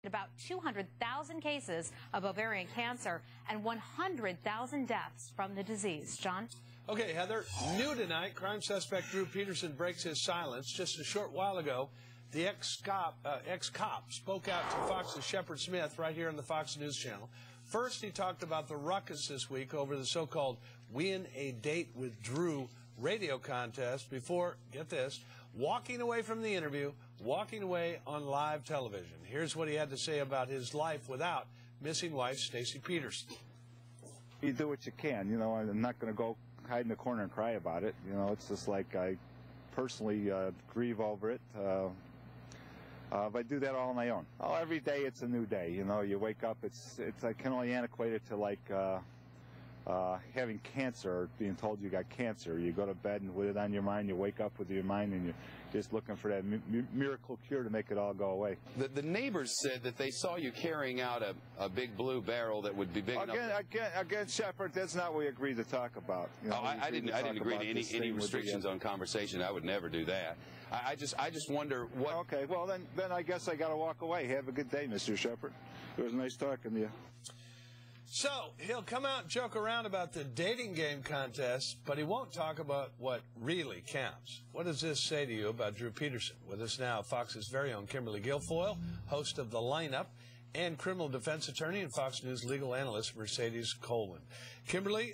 about 200,000 cases of ovarian cancer and 100,000 deaths from the disease. John? Okay, Heather, new tonight, crime suspect Drew Peterson breaks his silence. Just a short while ago, the ex-cop spoke out to Fox's Shepard Smith right here on the Fox News Channel. First, he talked about the ruckus this week over the so-called Win a Date with Drew radio contest before, get this, walking away from the interview, walking away on live television. Here's what he had to say about his life without missing wife Stacey Peterson. You do what you can, you know. I'm not going to go hide in the corner and cry about it. You know, it's just like I personally grieve over it. But I do that all on my own. Oh, every day it's a new day. You know, you wake up. I can only equate it to like having cancer, or being told you got cancer. You go to bed and with it on your mind, you wake up with your mind, and you're just looking for that miracle cure to make it all go away. The neighbors said that they saw you carrying out a big blue barrel that would be big enough. Again, Shepard, that's not what we agreed to talk about. You know, I didn't agree to any restrictions on conversation. I would never do that. I just wonder what. Okay, well then I guess I got to walk away. Have a good day, Mr. Shepard. It was nice talking to you. So he'll come out and joke around about the dating game contest, but he won't talk about what really counts. What does this say to you about Drew Peterson? With us now, Fox's very own Kimberly Guilfoyle, host of The Lineup, and criminal defense attorney and Fox News legal analyst Mercedes Colwin. Kimberly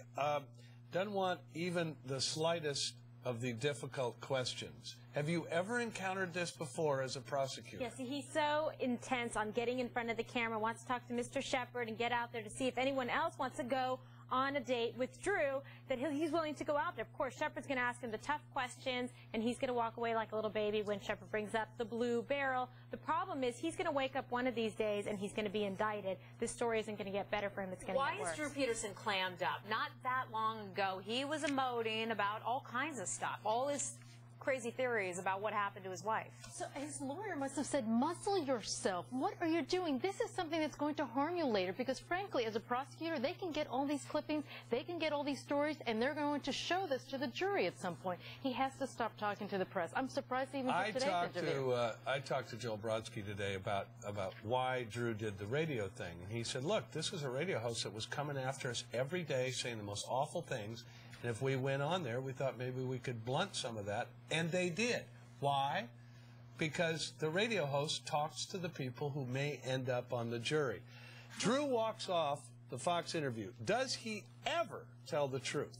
doesn't want even the slightest of the difficult questions. Have you ever encountered this before as a prosecutor? Yes, he's so intense on getting in front of the camera, wants to talk to Mr. Shepard and get out there to see if anyone else wants to go on a date with Drew, that he's willing to go out there. Of course, Shepard's going to ask him the tough questions, and he's going to walk away like a little baby when Shepard brings up the blue barrel. The problem is he's going to wake up one of these days and he's going to be indicted. This story isn't going to get better for him. It's going to get worse. Why is Drew Peterson clammed up? Not that long ago, he was emoting about all kinds of stuff, all his crazy theories about what happened to his wife. So his lawyer must have said, muscle yourself. What are you doing? This is something that's going to harm you later, because frankly, as a prosecutor, they can get all these clippings, they can get all these stories, and they're going to show this to the jury at some point. He has to stop talking to the press. I'm surprised he even did today's interview. I talked to Joel Brodsky today about why Drew did the radio thing. And he said, look, this was a radio host that was coming after us every day saying the most awful things. And if we went on there, we thought maybe we could blunt some of that. And they did. Why? Because the radio host talks to the people who may end up on the jury. Drew walks off the Fox interview. Does he ever tell the truth?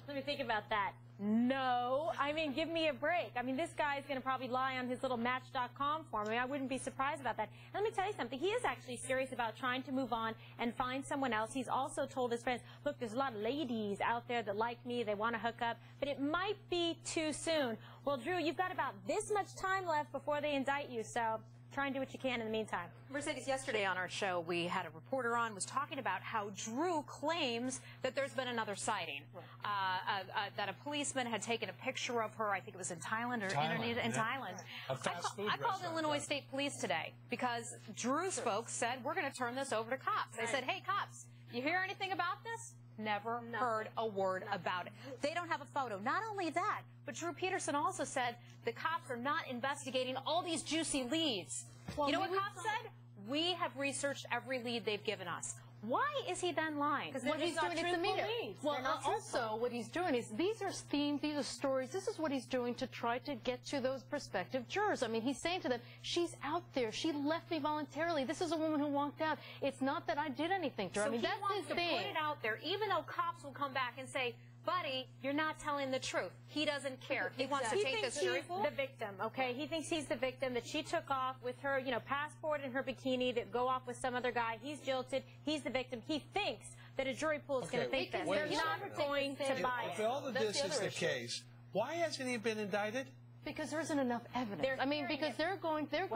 Let me think about that. No. I mean, give me a break. I mean, this guy's going to probably lie on his little Match.com form. I mean, I wouldn't be surprised about that. And let me tell you something. He is actually serious about trying to move on and find someone else. He's also told his friends, look, there's a lot of ladies out there that like me. They want to hook up. But it might be too soon. Well, Drew, you've got about this much time left before they indict you. So try and do what you can in the meantime. Mercedes, yesterday on our show, we had a reporter on, was talking about how Drew claims that there's been another sighting, that a policeman had taken a picture of her, I think it was in Thailand, Thailand. A fast food I called restaurant. Illinois State Police today because Drew's folks said, we're going to turn this over to cops. They said, hey, cops, you hear anything about this? Never heard a word about it. They don't have a photo. Not only that, but Drew Peterson also said the cops are not investigating all these juicy leads. Well, you know what cops said? We have researched every lead they've given us. Why is he then lying? Because what he's doing is the media. Well, also what he's doing is these are themes, these are stories. This is what he's doing to try to get to those prospective jurors. I mean, he's saying to them, she's out there. She left me voluntarily. This is a woman who walked out. It's not that I did anything to her. So I mean, he that's wants his to thing. put it out there, even though cops will come back and say, buddy, you're not telling the truth. He doesn't care. He wants to take this jury full. The victim, okay? He thinks he's the victim, that she took off with her, you know, passport and her bikini, that go off with some other guy. He's jilted. He's the victim. He thinks that a jury pool is going to think this. They're not going to buy it. If all of this is the case, why hasn't he been indicted? Because there isn't enough evidence. I mean, because they're going through.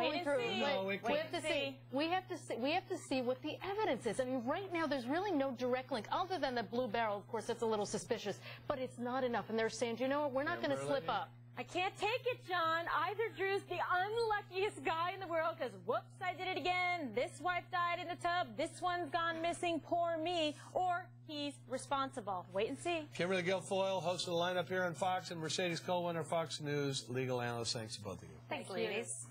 No, we have to see what the evidence is. I mean, right now there's really no direct link other than the blue barrel. Of course, that's a little suspicious, but it's not enough. And they're saying, you know what? We're not going to slip up. I can't take it, John. Either Drew's the unluckiest guy in the world because, whoops, I did it again. This wife died in the tub. This one's gone missing. Poor me. Or he's responsible. Wait and see. Kimberly Guilfoyle, host of The Lineup here on Fox, and Mercedes Colwin, our Fox News legal analyst. Thanks to both of you. Thanks, ladies.